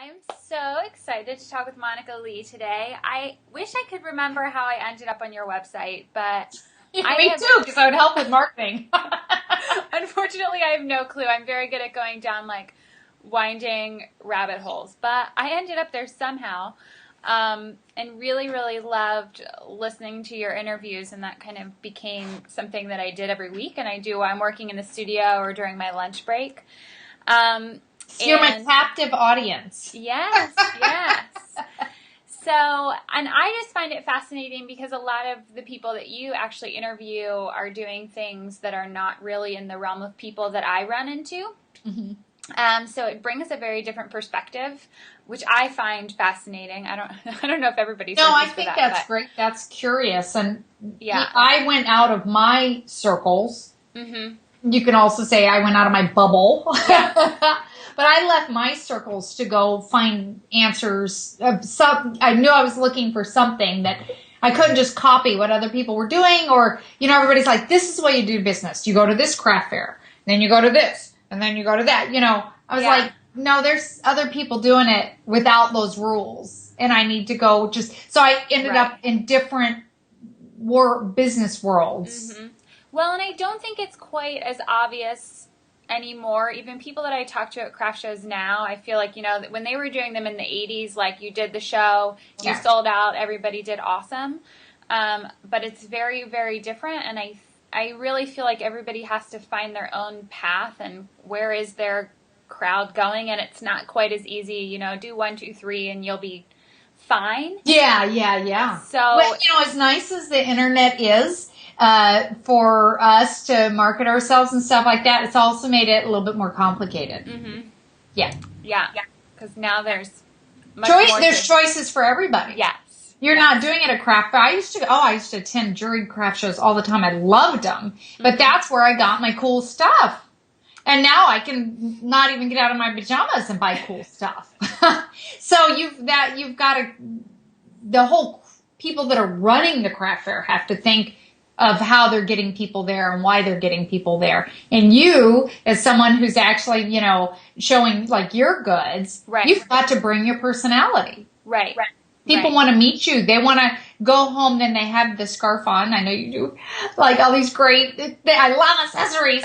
I'm so excited to talk with Monica Lee today. I wish I could remember how I ended up on your website, but Me too, because I would help with marketing. unfortunately, I have no clue. I'm very good at going down like winding rabbit holes, but I ended up there somehow. And really, really loved listening to your interviews, and that kind of became something that I did every week, and I do while I'm working in the studio or during my lunch break. You're my captive audience. Yes, yes. So, and I just find it fascinating because a lot of the people that you actually interview are doing things that are not really in the realm of people that I run into. Mm-hmm. So it brings a very different perspective, which I find fascinating. I don't know if everybody's No, I think that's great. That's curious, and yeah, I went out of my circles. Mm-hmm. You can also say I went out of my bubble. Yeah. But I left my circles to go find answers. I knew I was looking for something that I couldn't just copy what other people were doing, or everybody's like, "This is the way you do business. You go to this craft fair, then you go to this, and then you go to that." I was like, "No, there's other people doing it without those rules, and I need to go just." So I ended up in different business worlds. Mm-hmm. Well, and I don't think it's quite as obvious anymore. Even people that I talk to at craft shows now, I feel like, when they were doing them in the 80s, like you did the show, you sold out, everybody did awesome. But it's very, very different. And I really feel like everybody has to find their own path and where is their crowd going. And it's not quite as easy, do 1, 2, 3 and you'll be fine. Yeah. So, as nice as the internet is, for us to market ourselves and stuff like that, it's also made it a little bit more complicated. Mm-hmm. Yeah. Because now there's there's choices for everybody. Yes. You're not doing it at craft fair. I used to attend juried craft shows all the time. I loved them, but that's where I got my cool stuff. And now I can not even get out of my pajamas and buy cool stuff. So you've got to, the whole people that are running the craft fair have to think of how they're getting people there and why they're getting people there. And you, as someone who's actually, showing like your goods, you've got to bring your personality. Right. People want to meet you. They want to go home, then they have the scarf on. I know you do, like all these great, I love accessories.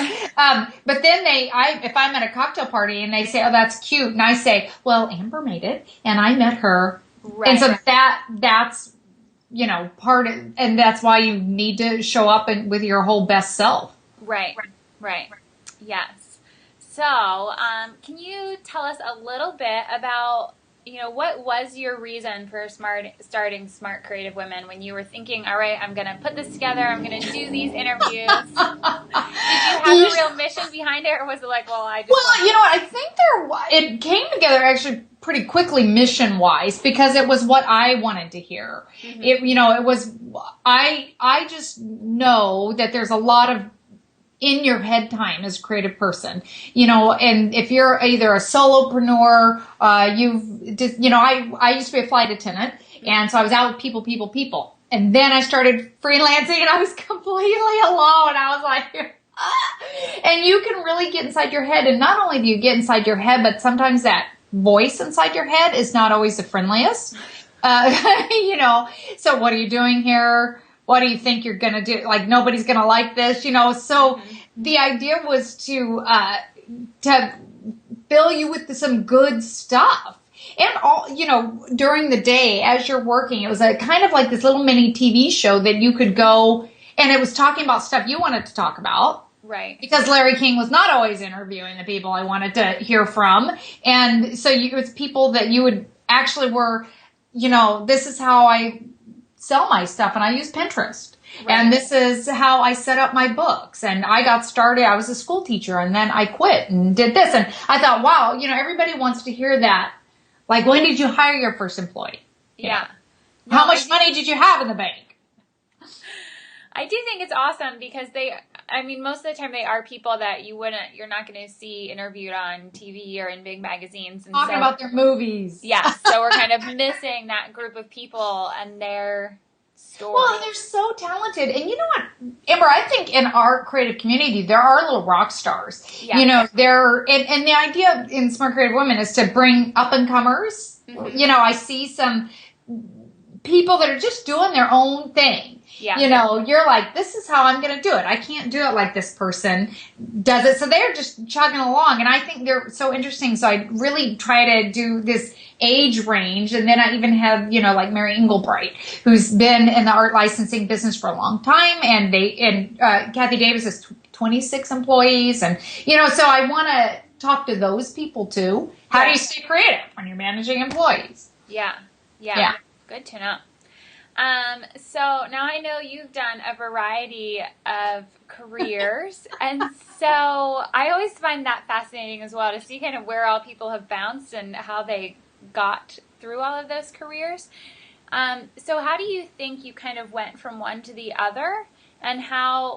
But then if I'm at a cocktail party and they say, "Oh, that's cute," and I say, "Well, Amber made it and I met her." Right. And so that's, part of, and that's why you need to show up with your whole best self. Right. Yes. So, can you tell us a little bit about, what was your reason for starting Smart Creative Women when you were thinking, all right, I'm going to put this together, I'm going to do these interviews? Did you have a real mission behind it, or was it like, I think it came together actually pretty quickly mission-wise, because it was what I wanted to hear. Mm-hmm. It was, I just know that there's a lot of in your head time as a creative person, and if you're either a solopreneur, I used to be a flight attendant, and so I was out with people, and then I started freelancing, and I was completely alone. I was like, and you can really get inside your head, and not only do you get inside your head, but sometimes that voice inside your head is not always the friendliest. So what are you doing here? What do you think you're going to do? Like, nobody's going to like this, So the idea was to fill you with some good stuff. And all, during the day as you're working, it was a kind of like this little mini TV show that you could go, and it was talking about stuff you wanted to talk about. Right. Because Larry King was not always interviewing the people I wanted to hear from. And so it was people that you would actually were, this is how I sell my stuff, and I use Pinterest. Right. And this is how I set up my books. And I got started, I was a school teacher, and then I quit and did this. And I thought, wow, everybody wants to hear that. Like, when did you hire your first employee? Yeah. How much money did you have in the bank? I do think it's awesome because most of the time they are people that you're not going to see interviewed on TV or in big magazines. And talking about their movies. Yeah. So we're kind of missing that group of people and their story. Well, they're so talented. And you know what, Amber, I think in our creative community, there are little rock stars. Yeah. You know, and the idea in Smart Creative Women is to bring up and comers. Mm-hmm. You know, I see some people that are just doing their own thing. Yeah. You know, you're like, this is how I'm going to do it. I can't do it like this person does it. So they're just chugging along. And I think they're so interesting. So I really try to do this age range. And then I even have, you know, like Mary Englebright, who's been in the art licensing business for a long time. And Kathy Davis has 26 employees. And, you know, so I want to talk to those people too. How do you stay creative when you're managing employees? Yeah. Good to know. So now I know you've done a variety of careers, and so I always find that fascinating as well to see kind of where all people have bounced and how they got through all of those careers. So how do you think you kind of went from one to the other, and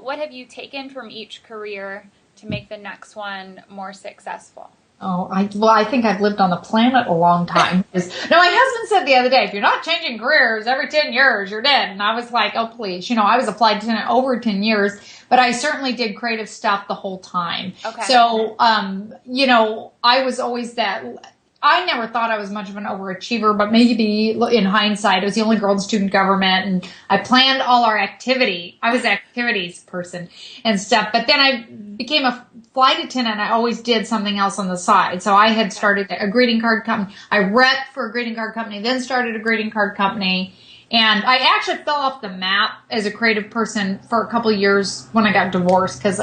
what have you taken from each career to make the next one more successful? Oh, I think I've lived on the planet a long time. No, my husband said the other day, if you're not changing careers every 10 years, you're dead. And I was like, oh, please. You know, I was applied to over 10 years, but I certainly did creative stuff the whole time. Okay. So, you know, I was always I never thought I was much of an overachiever, but maybe in hindsight, I was the only girl in student government, and I planned all our activity. I was an activities person and stuff. But then I became a flight attendant. I always did something else on the side. So I had started a greeting card company. I repped for a greeting card company, then started a greeting card company. And I actually fell off the map as a creative person for a couple of years when I got divorced, because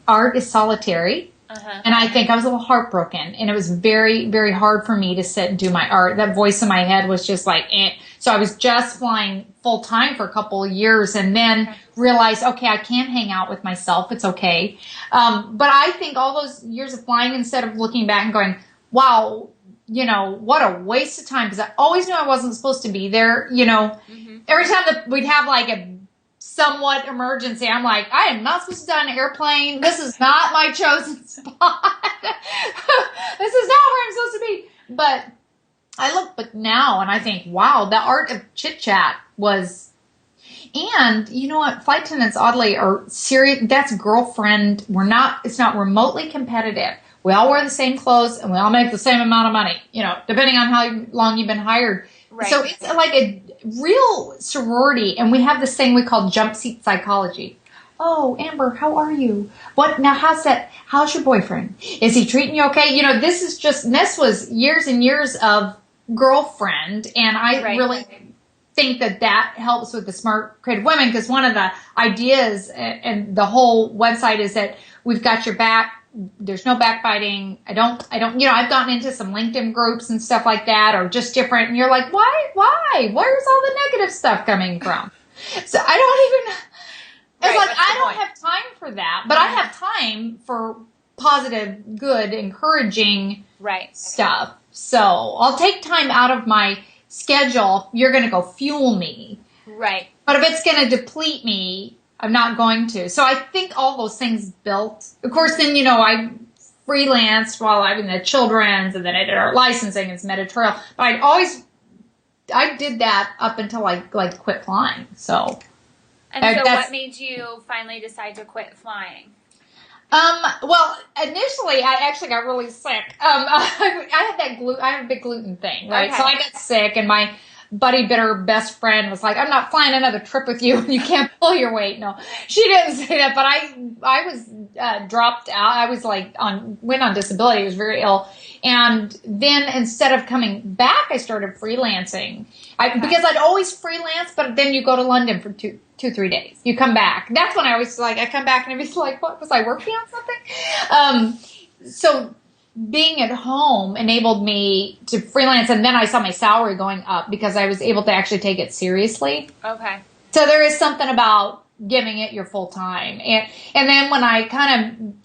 art is solitary. Uh-huh. And I think I was a little heartbroken, and it was very, very hard for me to sit and do my art. That voice in my head was just like, eh. So I was just flying full time for a couple of years, and then realized, okay, I can't hang out with myself. It's okay. But I think all those years of flying, instead of looking back and going, wow, you know, what a waste of time, because I always knew I wasn't supposed to be there. You know, every time that we'd have like a somewhat emergency, I'm like, I am not supposed to die on an airplane. This is not my chosen spot. This is not where I'm supposed to be. But I look back now and I think, wow, the art of chit chat was. And you know what? Flight attendants, oddly, are serious. That's girlfriend. It's not remotely competitive. We all wear the same clothes and we all make the same amount of money, you know, depending on how long you've been hired. Right. So it's like a real sorority, and we have this thing we call jump seat psychology. Oh, Amber, how are you? How's your boyfriend? Is he treating you okay? You know, this was years and years of girlfriend, and I really think that helps with the Smart Creative Women, because one of the ideas and the whole website is that we've got your back. There's no backbiting. I don't, you know, I've gotten into some LinkedIn groups and stuff like that, or just different. And you're like, why? Where's all the negative stuff coming from? So I don't even, it's like, I don't have time for that, but I have time for positive, good, encouraging stuff. So I'll take time out of my schedule. You're going to go fuel me. Right. But if it's going to deplete me, I'm not going to. So I think all those things built. Of course, then, you know, I freelanced while I was in the children's, and then I did art licensing and some editorial. But I did that up until I quit flying. So. And so what made you finally decide to quit flying? Well, initially I actually got really sick. I have a big gluten thing, right? Okay. So I got sick, and my buddy bitter best friend was like, I'm not flying another trip with you. You can't pull your weight. No, she didn't say that, but I was dropped out. I was went on disability. I was very ill. And then instead of coming back, I started freelancing. Because I'd always freelance, but then you go to London for 2-3 days. You come back. That's when I come back and it was like, what, was I working on something? So being at home enabled me to freelance, and then I saw my salary going up because I was able to actually take it seriously. Okay. So there is something about giving it your full time. And then when I kind of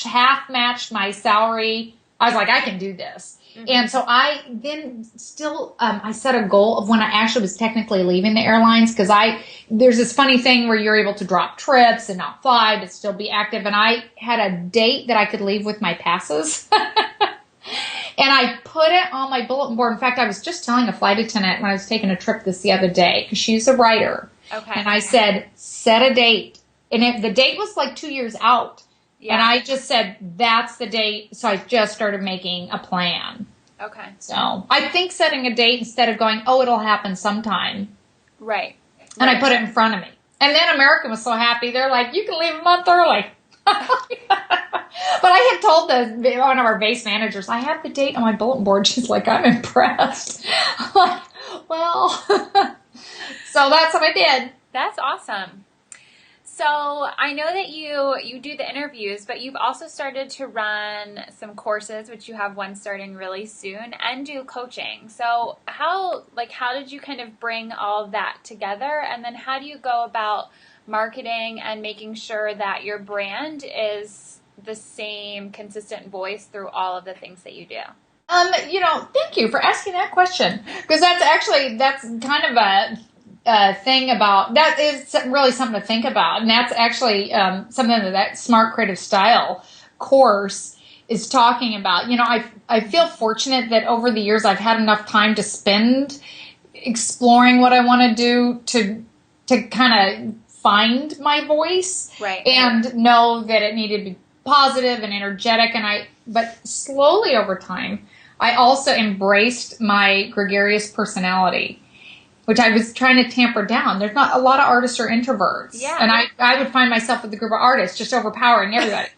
half matched my salary, I was like, I can do this. Mm-hmm. And so I then still, I set a goal of when I actually was technically leaving the airlines, because there's this funny thing where you're able to drop trips and not fly, but still be active. And I had a date that I could leave with my passes. And I put it on my bulletin board. In fact, I was just telling a flight attendant when I was taking a trip the other day, because she's a writer. Okay. And I said, set a date. And the date was like 2 years out. Yeah. And I just said, that's the date. So I just started making a plan. Okay. So I think setting a date instead of going, oh, it'll happen sometime. Right. And I put it in front of me. And then American was so happy. They're like, you can leave a month early. But I had told one of our base managers, I have the date on my bulletin board. She's like, I'm impressed. I'm like, well, so that's what I did. That's awesome. So I know that you do the interviews, but you've also started to run some courses, which you have one starting really soon, and do coaching. So how did you kind of bring all of that together? And then how do you go about marketing and making sure that your brand is the same consistent voice through all of the things that you do? Thank you for asking that question, because that's kind of a thing about, that is really something to think about. And that's actually something that Smart Creative Style course is talking about. I feel fortunate that over the years I've had enough time to spend exploring what I want to do to kind of find my voice, right, and know that it needed to be positive and energetic. But slowly over time, I also embraced my gregarious personality, which I was trying to tamper down. There's not a lot of artists or introverts. Yeah. And I would find myself with a group of artists just overpowering everybody.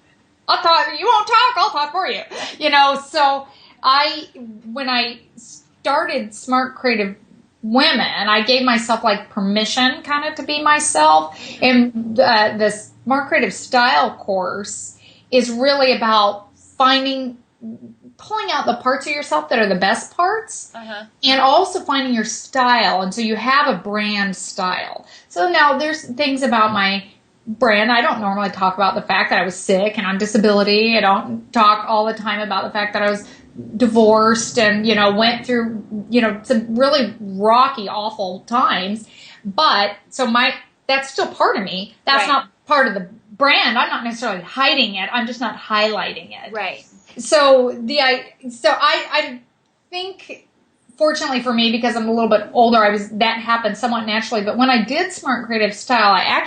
I'll talk, you won't talk, I'll talk for you. So when I started Smart Creative Women, I gave myself like permission kind of to be myself. And the Smart Creative Style course is really about pulling out the parts of yourself that are the best parts, and also finding your style. And so you have a brand style. So now there's things about my brand. I don't normally talk about the fact that I was sick and on disability. I don't talk all the time about the fact that I was divorced and, went through, some really rocky, awful times. But so that's still part of me. That's not part of the brand. I'm not necessarily hiding it. I'm just not highlighting it. Right. So I think, fortunately for me, because I'm a little bit older, that happened somewhat naturally. But when I did Smart Creative Style, I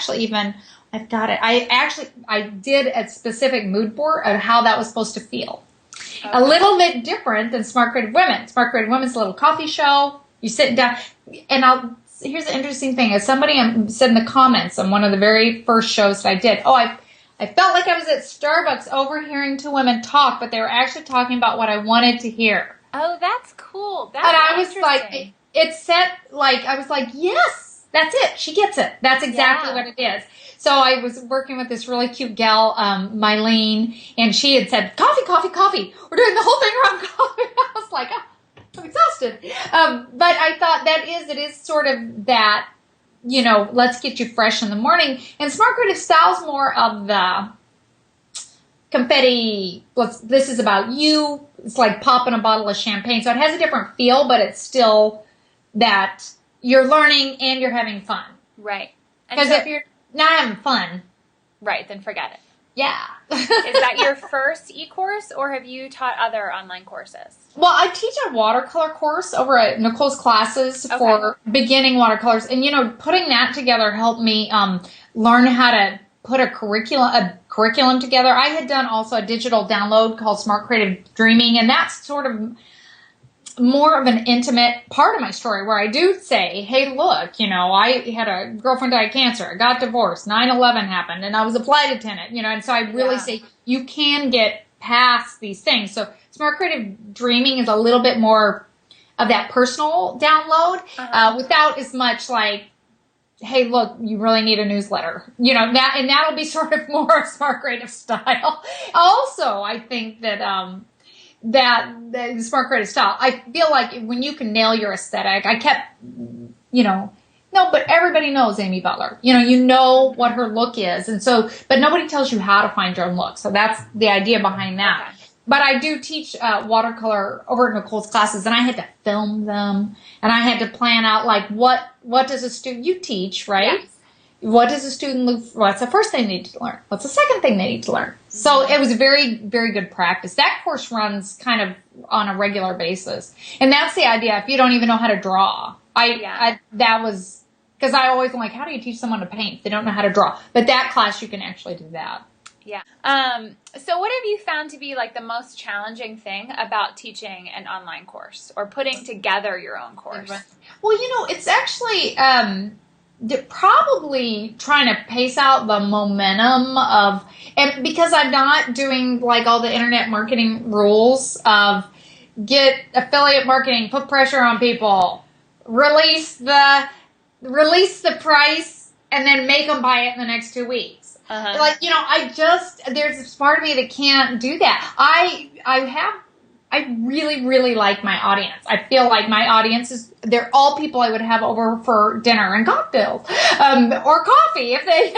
did a specific mood board of how that was supposed to feel. Okay. A little bit different than Smart Creative Women. Smart Creative Women's a little coffee show. You sit down, and here's the interesting thing. As somebody said in the comments on one of the very first shows that I did, I felt like I was at Starbucks overhearing two women talk, but they were actually talking about what I wanted to hear. Oh, that's cool. And I was like, I was like, yes, that's it. She gets it. That's exactly what it is. So I was working with this really cute gal, Mylene, and she had said, coffee, coffee, coffee. We're doing the whole thing around coffee. I was like, I'm exhausted. But I thought it is sort of that, let's get you fresh in the morning. And Smart Creative Style is more of the confetti. This is about you. It's like popping a bottle of champagne. So it has a different feel, but it's still that you're learning and you're having fun. Right. Because if you're not having fun, right, then forget it. Yeah. Is that your first e-course, or have you taught other online courses? Well, I teach a watercolor course over at Nicole's Classes for beginning watercolors. And, putting that together helped me learn how to put a curriculum together. I had done also a digital download called Smart Creative Dreaming, and that's sort of more of an intimate part of my story where I do say, hey, look, I had a girlfriend die of cancer. I got divorced. 9/11 happened, and I was a flight attendant, and so I really say you can get past these things. So Smart Creative Dreaming is a little bit more of that personal download without as much like, hey, look, you really need a newsletter. That'll be sort of more Smart Creative Style. Also, I think that the Smart Creative Style, I feel like when you can nail your aesthetic, I kept, but everybody knows Amy Butler. You know what her look is. And so, but nobody tells you how to find your own look. So that's the idea behind that. Okay. But I do teach watercolor over at Nicole's Classes, and I had to film them, and I had to plan out, like, what does a student, you teach, right? what does a student look for? What's the first thing they need to learn? What's the second thing they need to learn? So it was a very, very good practice. That course runs kind of on a regular basis. And that's the idea. If you don't even know how to draw, that was, because I always am like, how do you teach someone to paint if they don't know how to draw? But that class, you can actually do that. Yeah. So what have you found to be like the most challenging thing about teaching an online course or putting together your own course? Well, it's actually probably trying to pace out the momentum of, and because I'm not doing like all the internet marketing rules of get affiliate marketing, put pressure on people, release the price, and then make them buy it in the next 2 weeks. Like, there's this part of me that can't do that. I really, really like my audience. I feel like my audience they're all people I would have over for dinner and cocktails, or coffee if they,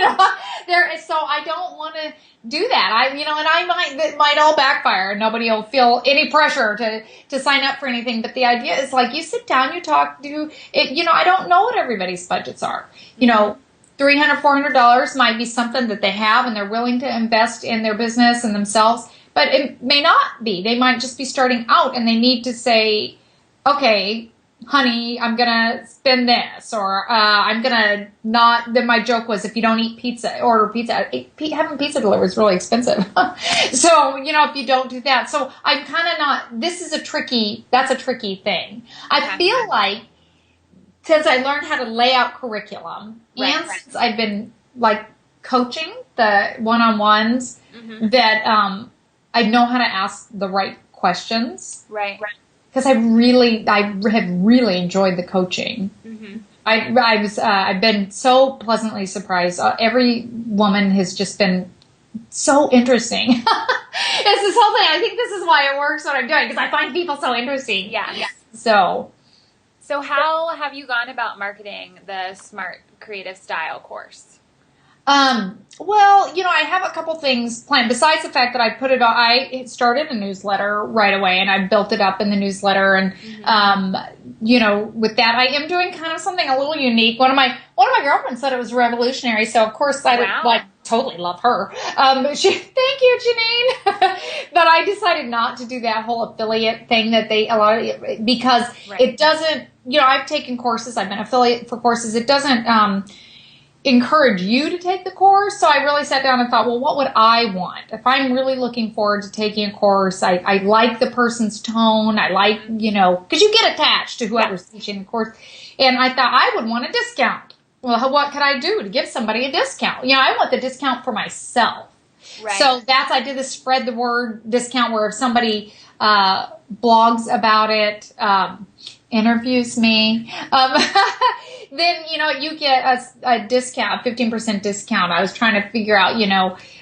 so I don't want to do that. It might all backfire and nobody will feel any pressure to sign up for anything. But the idea is like, you sit down, you talk, I don't know what everybody's budgets are, $300, $400 might be something that they have and they're willing to invest in their business and themselves, but it may not be. They might just be starting out and they need to say, okay, honey, I'm going to spend this, or I'm going to not, then my joke was, if you don't eat pizza, order pizza. Having pizza delivered is really expensive. So, if you don't do that. So I'm kind of not, that's a tricky thing. I feel like, since I learned how to lay out curriculum, since I've been like coaching the one-on-ones, that I know how to ask the right questions. Right. Because I have really enjoyed the coaching. I've been so pleasantly surprised. Every woman has just been so interesting. It's this whole thing. I think this is why it works what I'm doing, because I find people so interesting. Yeah. So how have you gone about marketing the Smart Creative Style course? Well, I have a couple things planned. Besides the fact that I put it on, I started a newsletter right away, and I built it up in the newsletter. And with that, I am doing kind of something a little unique. One of my girlfriends said it was revolutionary, so of course I totally love her. Thank you, Janine. But I decided not to do that whole affiliate thing that because it doesn't. I've taken courses. I've been affiliate for courses. It doesn't encourage you to take the course. So I really sat down and thought, well, what would I want? If I'm really looking forward to taking a course, I like the person's tone. I like, because you get attached to whoever's teaching the course. And I thought I would want a discount. Well, what could I do to give somebody a discount? I want the discount for myself. Right. So I did the spread the word discount, where if somebody blogs about it, interviews me, then, you get a discount, 15% discount. I was trying to figure out,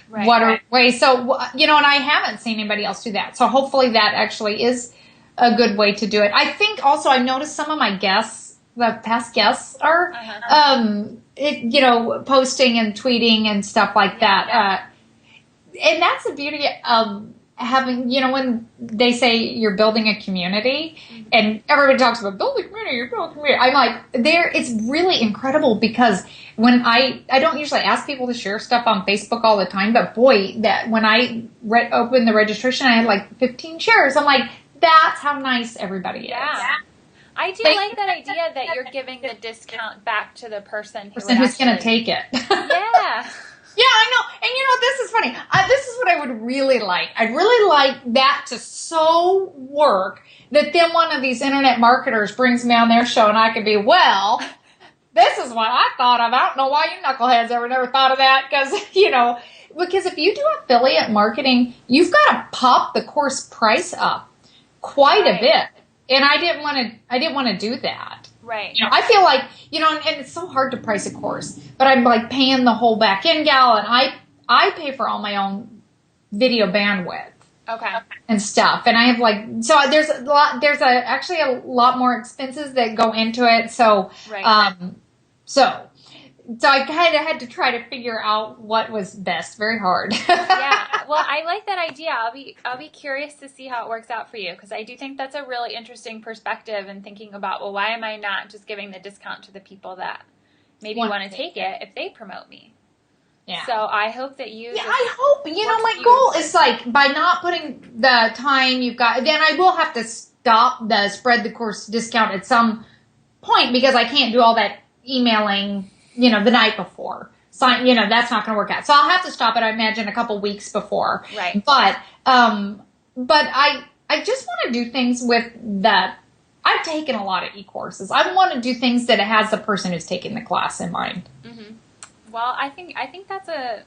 what are ways. So, and I haven't seen anybody else do that. So hopefully that actually is a good way to do it. I think also I noticed some of my guests, the past guests are, posting and tweeting and stuff like that. And that's the beauty of having, when they say you're building a community, and everybody talks about building a community, you're building a community. I'm like, it's really incredible, because when I don't usually ask people to share stuff on Facebook all the time, but boy, that when I opened the registration, I had like 15 shares. I'm like, that's how nice everybody is. Yeah. I do like that idea that you're giving the discount back to the person who's going to take it. Yeah. Yeah, I know. And this is funny. This is what I would really like. I'd really like that to so work that then one of these internet marketers brings me on their show and I could be, well, this is what I thought of. I don't know why you knuckleheads ever never thought of that. Because if you do affiliate marketing, you've got to pop the course price up quite a bit. And I didn't want to do that. Right. I feel like, and it's so hard to price a course, but I'm like paying the whole back end gal, and I pay for all my own video bandwidth. Okay. And stuff. And I have there's actually a lot more expenses that go into it. So, So I kind of had to try to figure out what was best. Very hard. Yeah. Well, I like that idea. I'll be curious to see how it works out for you, because I do think that's a really interesting perspective, and thinking about, well, why am I not just giving the discount to the people that maybe want to take it if they promote me. Yeah. So I hope that you. Yeah, I hope. My goal is like by not putting the time you've got. Then I will have to stop the spread the course discount at some point because I can't do all that emailing. The night before. So that's not going to work out. So I'll have to stop it. I imagine a couple weeks before. Right. But I just want to do things with that. I've taken a lot of e-courses. I want to do things that it has the person who's taking the class in mind. Mm-hmm. Well, I think that's a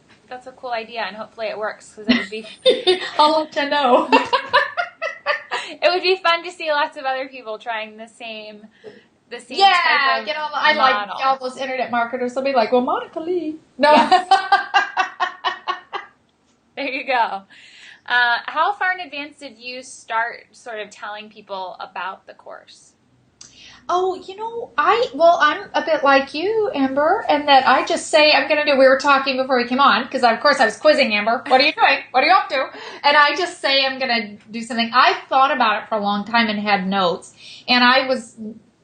cool idea, and hopefully it works because it would be. I'll let you know. It would be fun to see lots of other people trying the same type of I model. like all those internet marketers. They'll be like, "Well, Monica Lee." No. Yes. There you go. How far in advance did you start sort of telling people about the course? Oh, I'm a bit like you, Amber, and that I just say I'm going to do. We were talking before we came on because, of course, I was quizzing Amber. What are you doing? What are you up to? And I just say I'm going to do something. I thought about it for a long time and had notes, and I was.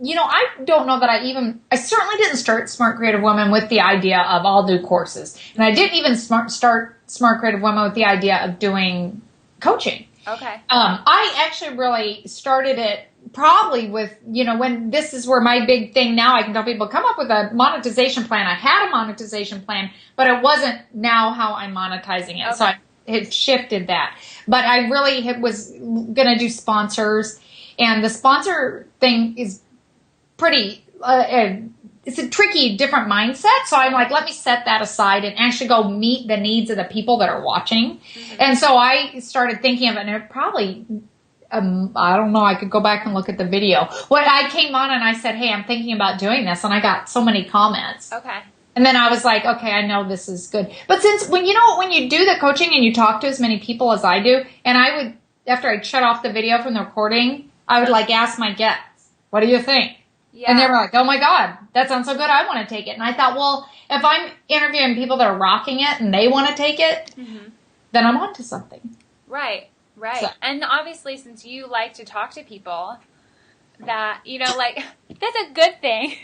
I don't know that I certainly didn't start Smart Creative Woman with the idea of I'll do courses. And I didn't even start Smart Creative Woman with the idea of doing coaching. Okay. I actually really started it probably with, when this is where my big thing now, I can tell people come up with a monetization plan. I had a monetization plan, but it wasn't now how I'm monetizing it. Okay. So I had shifted that. But I really was going to do sponsors. And the sponsor thing is pretty, it's a tricky, different mindset. So I'm like, let me set that aside and actually go meet the needs of the people that are watching. Mm-hmm. And so I started thinking of it, and it probably, I don't know, I could go back and look at the video. When I came on and I said, hey, I'm thinking about doing this, and I got so many comments. Okay. And then I was like, okay, I know this is good. But when you do the coaching and you talk to as many people as I do, and I would, after I'd shut off the video from the recording, I would ask my guests, what do you think? Yeah. And they were like, oh my God, that sounds so good. I want to take it. And I thought, well, if I'm interviewing people that are rocking it and they want to take it, mm-hmm. then I'm onto something. Right. So. And obviously, since you like to talk to people, that, that's a good thing.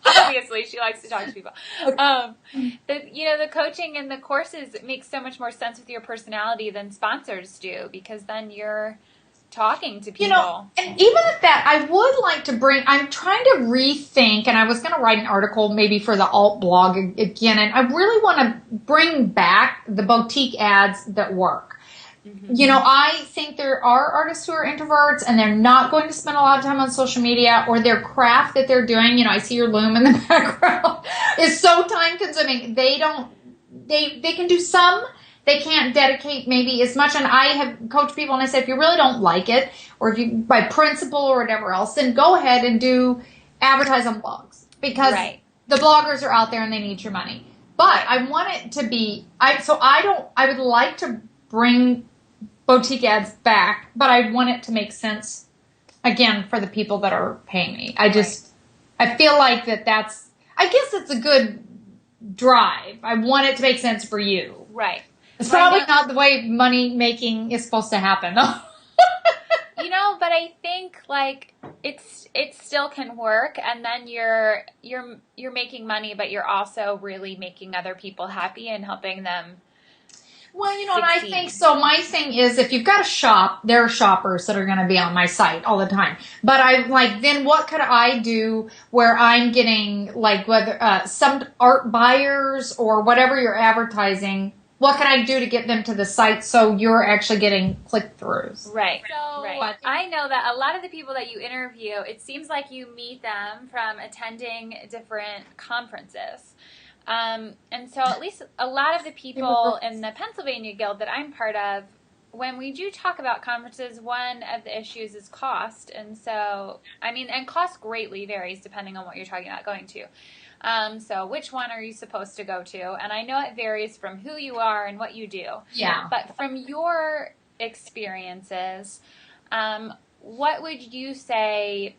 Obviously, she likes to talk to people. The coaching and the courses make so much more sense with your personality than sponsors do, because then you're talking to people. And even at that, I would like to I'm trying to rethink, and I was going to write an article maybe for the alt blog again, and I really want to bring back the boutique ads that work. Mm-hmm. I think there are artists who are introverts and they're not going to spend a lot of time on social media, or their craft that they're doing, I see your loom in the background, is so time consuming. They can do some. They can't dedicate maybe as much. And I have coached people and I said, if you really don't like it, or if you, by principle or whatever else, then go ahead and advertise on blogs, because the bloggers are out there and they need your money. But I want it to be, I would like to bring boutique ads back, but I want it to make sense again for the people that are paying me. I feel like that's, I guess it's a good drive. I want it to make sense for you. Right. It's probably not the way money making is supposed to happen. But I think it still can work, and then you're making money, but you're also really making other people happy and helping them. Well, and I think so. My thing is, if you've got a shop, there are shoppers that are going to be on my site all the time. But then what could I do where I'm getting whether some art buyers or whatever you're advertising? What can I do to get them to the site so you're actually getting click-throughs? Right. I know that a lot of the people that you interview, it seems like you meet them from attending different conferences. And so at least a lot of the people in the Pennsylvania Guild that I'm part of, when we do talk about conferences, one of the issues is cost. And so, and cost greatly varies depending on what you're talking about going to. So which one are you supposed to go to? And I know it varies from who you are and what you do. Yeah. But from your experiences, what would you say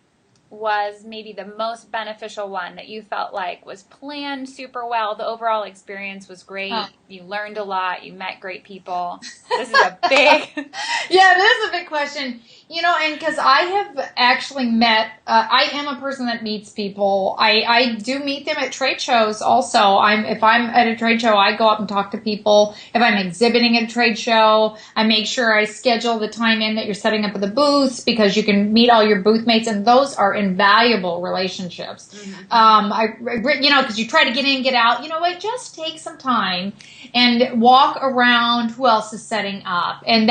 was maybe the most beneficial one that you felt like was planned super well? The overall experience was great. You learned a lot. You met great people. This is a big... Yeah, this is a big question. And because I have actually met, I am a person that meets people. I do meet them at trade shows also. If I'm at a trade show, I go up and talk to people. If I'm exhibiting at a trade show, I make sure I schedule the time in that you're setting up the booths because you can meet all your booth mates, and those are invaluable relationships. Because you try to get in, get out. It just takes some time and walk around who else is setting up. And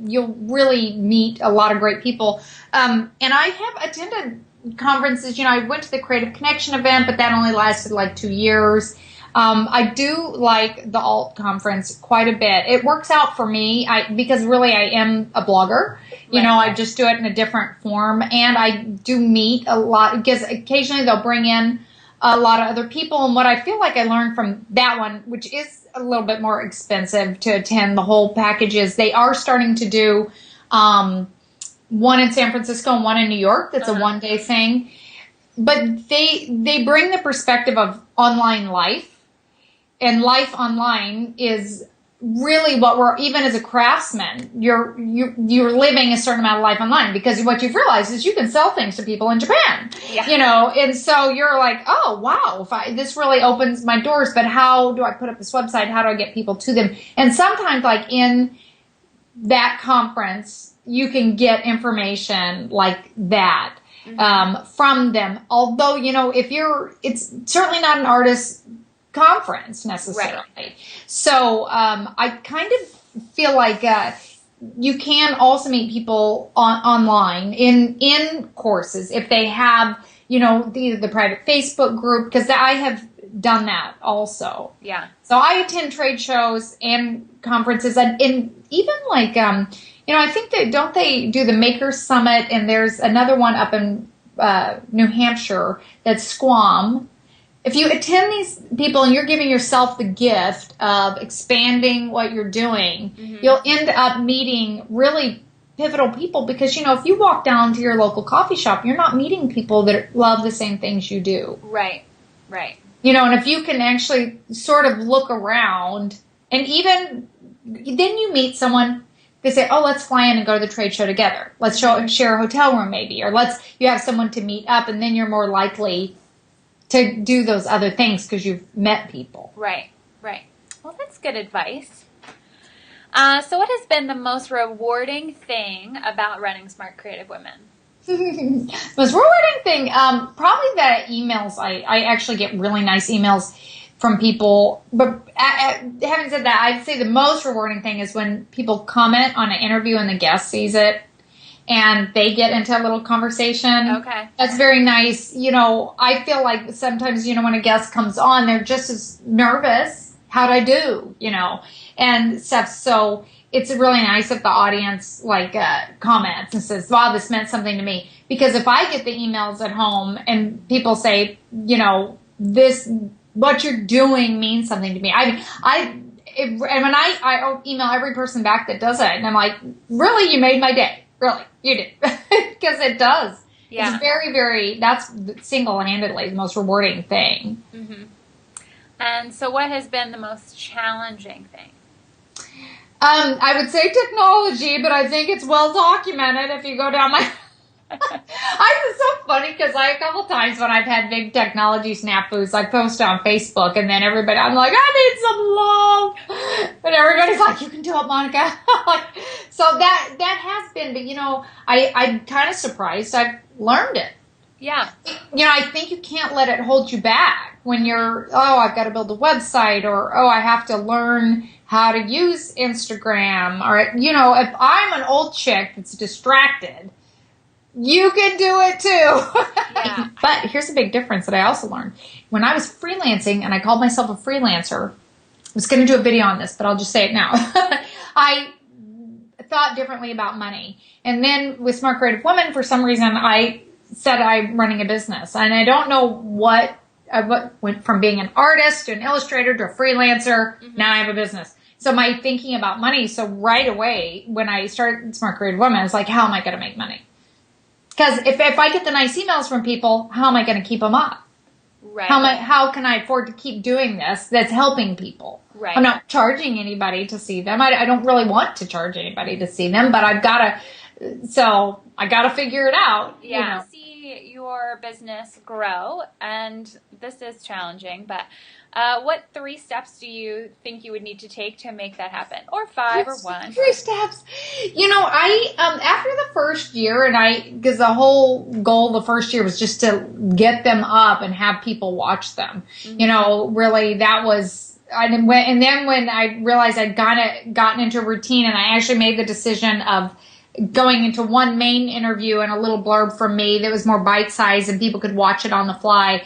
you'll really meet a lot of great people. And I have attended conferences. I went to the Creative Connection event, but that only lasted like 2 years. I do like the Alt conference quite a bit. It works out for me because really I am a blogger. I just do it in a different form. And I do meet a lot because occasionally they'll bring in a lot of other people. And what I feel like I learned from that one, which is a little bit more expensive to attend the whole package, is they are starting to do one in San Francisco and one in New York. That's a one-day thing. But they bring the perspective of online life. And life online is really what we're, even as a craftsman, you're living a certain amount of life online, because what you've realized is you can sell things to people in Japan, and so you're like, oh, wow, this really opens my doors, but how do I put up this website? How do I get people to them? And sometimes like in that conference, you can get information like that from them. Although, it's certainly not an artist conference necessarily. Right. So I kind of feel like you can also meet people online in courses if they have, the private Facebook group, because I have done that also. Yeah. So I attend trade shows and conferences, and even like, I think don't they do the Makers Summit, and there's another one up in New Hampshire that's Squam. If you attend these people and you're giving yourself the gift of expanding what you're doing, you'll end up meeting really pivotal people, because, if you walk down to your local coffee shop, you're not meeting people that love the same things you do. Right. And if you can actually sort of look around, and even then you meet someone, they say, oh, let's fly in and go to the trade show together. Let's share a hotel room maybe, or you have someone to meet up, and then you're more likely to do those other things because you've met people. Right. Well, that's good advice. So what has been the most rewarding thing about running Smart Creative Women? Most rewarding thing, probably the emails. I actually get really nice emails from people. But having said that, I'd say the most rewarding thing is when people comment on an interview and the guest sees it, and they get into a little conversation. Okay. That's very nice. I feel like sometimes, when a guest comes on, they're just as nervous. How'd I do? And stuff. So it's really nice if the audience comments and says, wow, this meant something to me. Because if I get the emails at home and people say, what you're doing means something to me. And when I email every person back that does it, and I'm like, really, you made my day. Really, you did. Because it does. Yeah. It's very, very, that's single-handedly the most rewarding thing. Mm-hmm. And so what has been the most challenging thing? I would say technology, but I think it's well documented if you go down my... It's so funny because a couple times when I've had big technology snafus, I post on Facebook, and then I'm like, I need some love. And everybody's like, you can do it, Monica. So that has been, but I'm kind of surprised I've learned it. Yeah. I think you can't let it hold you back when you're, I've got to build a website, or, I have to learn how to use Instagram, or, if I'm an old chick that's distracted, you can do it too. Yeah. But here's a big difference that I also learned. When I was freelancing, and I called myself a freelancer, I was going to do a video on this, but I'll just say it now. I thought differently about money. And then with Smart Creative Woman, for some reason, I said I'm running a business. And I don't know what went from being an artist to an illustrator to a freelancer. Mm-hmm. Now I have a business. So my thinking about money, so right away when I started Smart Creative Woman, I was like, how am I going to make money? Because if I get the nice emails from people, how am I going to keep them up? Right. How can I afford to keep doing this that's helping people? Right. I'm not charging anybody to see them. I don't really want to charge anybody to see them, but I've got to So I got to figure it out. Yeah. You know. See your business grow, and this is challenging, but what 3 steps do you think you would need to take to make that happen? Or 5 or 1? 3 steps. You know, I, after the first year, because the whole goal the first year was just to get them up and have people watch them. You know, really that was, and then when I realized I'd gotten into a routine, and I actually made the decision of going into one main interview and a little blurb from me that was more bite-sized and people could watch it on the fly.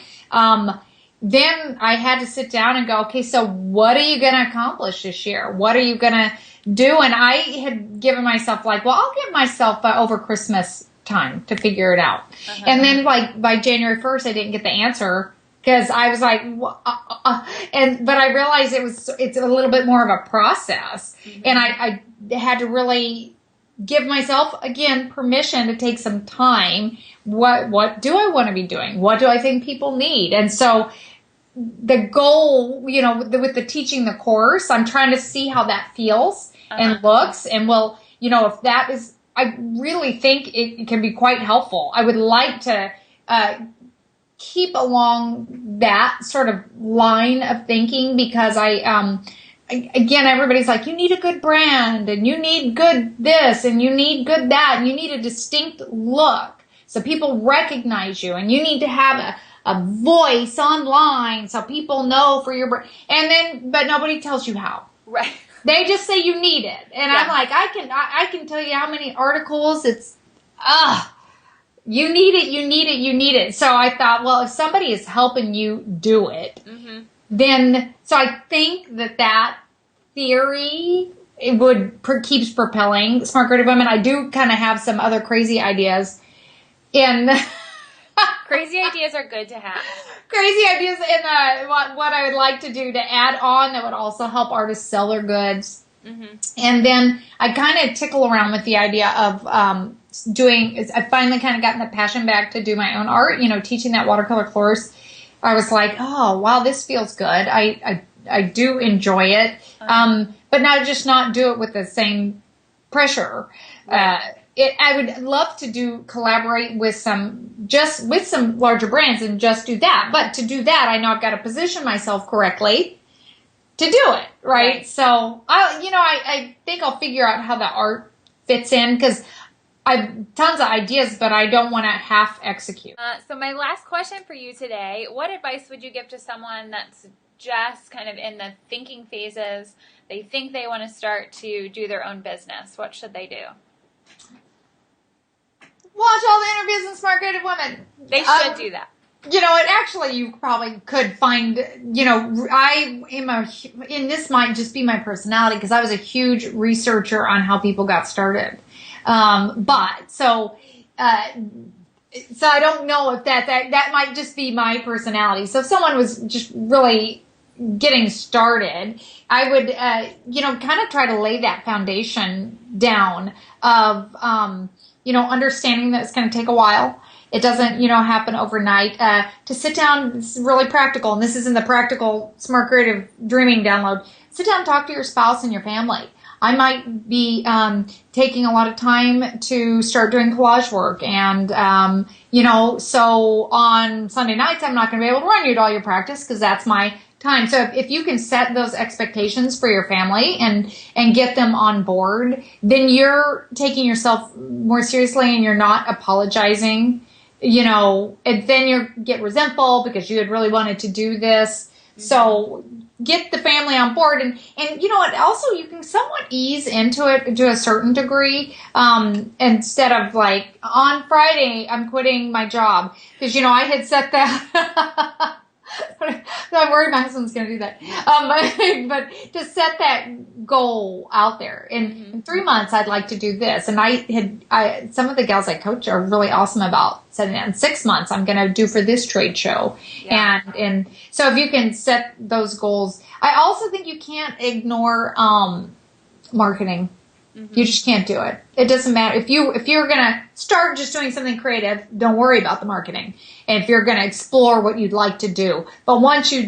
Then I had to sit down and go, okay, so what are you going to accomplish this year? What are you going to do? And I had given myself like, well, I'll give myself over Christmas time to figure it out. And then like by January 1st, I didn't get the answer because I was like, but I realized it's a little bit more of a process. And I had to really give myself, again, permission to take some time. What do I want to be doing? What do I think people need? And so the goal, you know, with the teaching the course, I'm trying to see how that feels and looks. And well, you know, if that is, I really think it can be quite helpful. I would like to keep along that sort of line of thinking because again, everybody's like, you need a good brand and you need good this and you need good that and you need a distinct look so people recognize you and you need to have a voice online so people know for your brand. And then, but nobody tells you how. Right. They just say you need it. And I'm like, I can tell you how many articles you need it, you need it, you need it. So I thought, well, if somebody is helping you do it, then, so I think that theory, keeps propelling Smart Creative Women. I do kind of have some other crazy ideas Crazy ideas are good to have. Crazy ideas in what I would like to do to add on that would also help artists sell their goods. And then I kind of tickle around with the idea of I finally kind of gotten the passion back to do my own art, you know, teaching that watercolor course. I was like, oh, wow, this feels good. I do enjoy it. But now just not do it with the same pressure. Right. I would love to collaborate with some larger brands and just do that. But to do that, I know I've got to position myself correctly to do it. Right. So I think I'll figure out how the art fits in because I've tons of ideas, but I don't want to half execute. So my last question for you today, what advice would you give to someone that's just kind of in the thinking phases? They think they want to start to do their own business. What should they do? Watch all the interviews in Smart Creative Women. They should do that. You know, and actually you probably could find, you know, and this might just be my personality because I was a huge researcher on how people got started. So I don't know if that might just be my personality. So if someone was just really getting started, I would, kind of try to lay that foundation down of, understanding that it's going to take a while. It doesn't, happen overnight. To sit down, this is really practical, and this is in the practical Smart Creative Dreaming download. Sit down and talk to your spouse and your family. I might be taking a lot of time to start doing collage work. And, so on Sunday nights, I'm not going to be able to run you to all your practice because that's my time. So if you can set those expectations for your family and get them on board, then you're taking yourself more seriously and you're not apologizing, and then you get resentful because you had really wanted to do this. Mm-hmm. So get the family on board and you know what, also you can somewhat ease into it to a certain degree, instead of like on Friday I'm quitting my job because I had set that I'm worried my husband's going to do that. But to set that goal out there in 3 months, I'd like to do this. And some of the gals I coach are really awesome about setting that. In 6 months, I'm going to do for this trade show. Yeah. And so if you can set those goals, I also think you can't ignore, marketing. Mm-hmm. You just can't do it. It doesn't matter. If you're going to start just doing something creative, don't worry about the marketing. And if you're going to explore what you'd like to do. But once you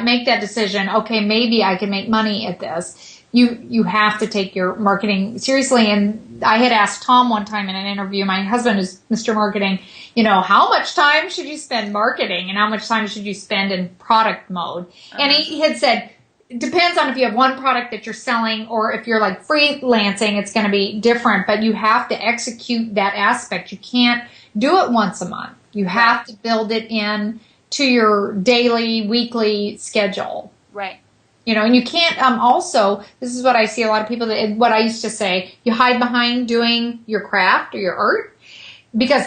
make that decision, okay, maybe I can make money at this, you have to take your marketing seriously. And I had asked Tom one time in an interview, my husband is Mr. Marketing, how much time should you spend marketing and how much time should you spend in product mode? And he had said, it depends on if you have one product that you're selling or if you're like freelancing, it's going to be different, but you have to execute that aspect. You can't do it once a month. You have to build it in to your daily, weekly schedule. Right. And you can't, also, this is what I see a lot of people, what I used to say, you hide behind doing your craft or your art because,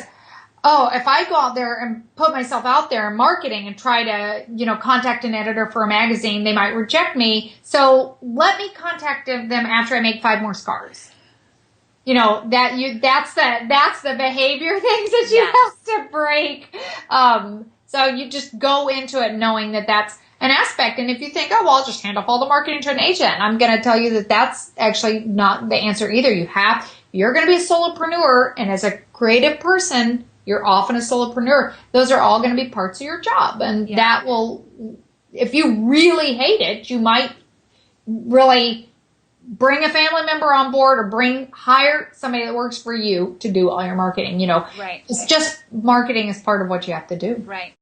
if I go out there and put myself out there in marketing and try to, contact an editor for a magazine, they might reject me. So let me contact them after I make 5 more scarves. That's the behavior things that you have to break. So you just go into it knowing that that's an aspect. And if you think, I'll just hand off all the marketing to an agent, I'm going to tell you that that's actually not the answer either. You're going to be a solopreneur, and as a creative person, you're often a solopreneur. Those are all going to be parts of your job. And that will, if you really hate it, you might really bring a family member on board or hire somebody that works for you to do all your marketing. It's just marketing is part of what you have to do. Right.